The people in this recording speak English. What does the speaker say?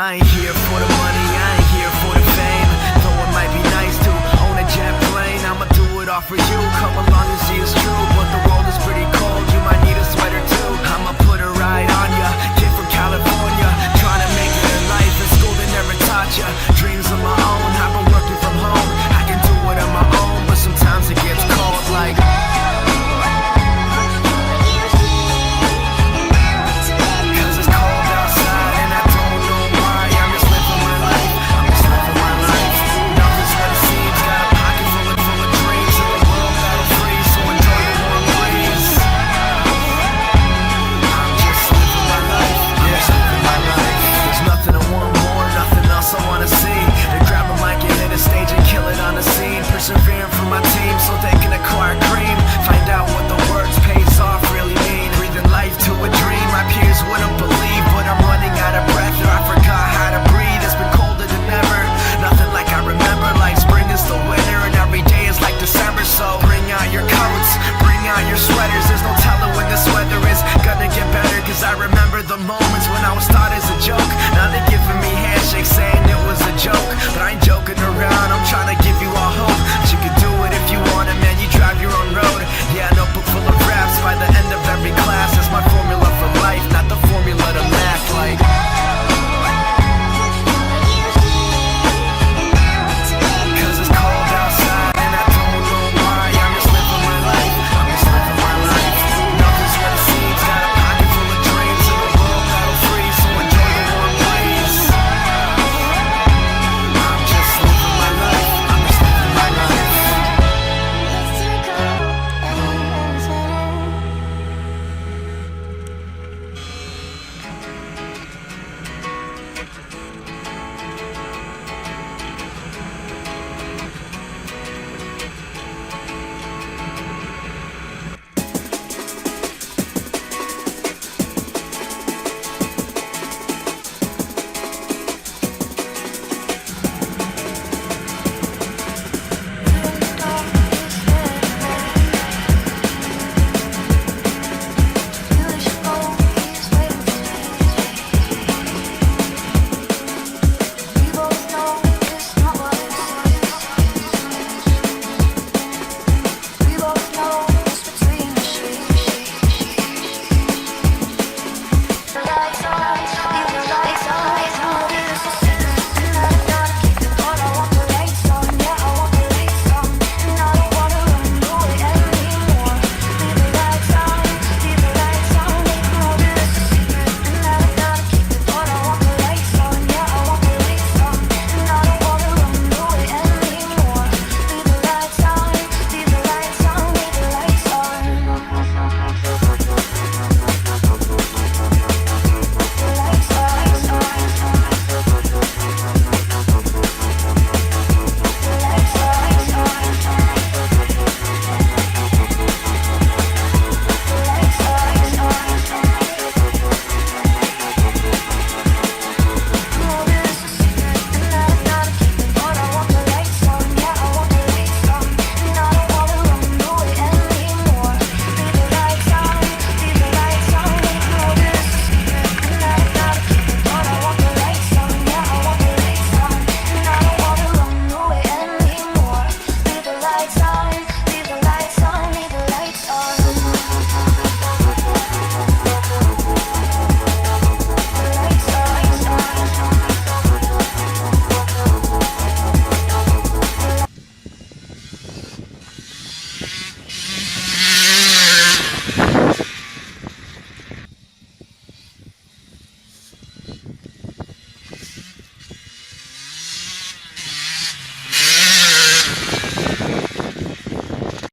I ain't here for the money, I ain't here for the fame. Though it might be nice to own a jet plane, I'ma do it all for you, come along and see it's true. But the world is pretty cold, you might need a sweater too. I'ma put a ride on ya,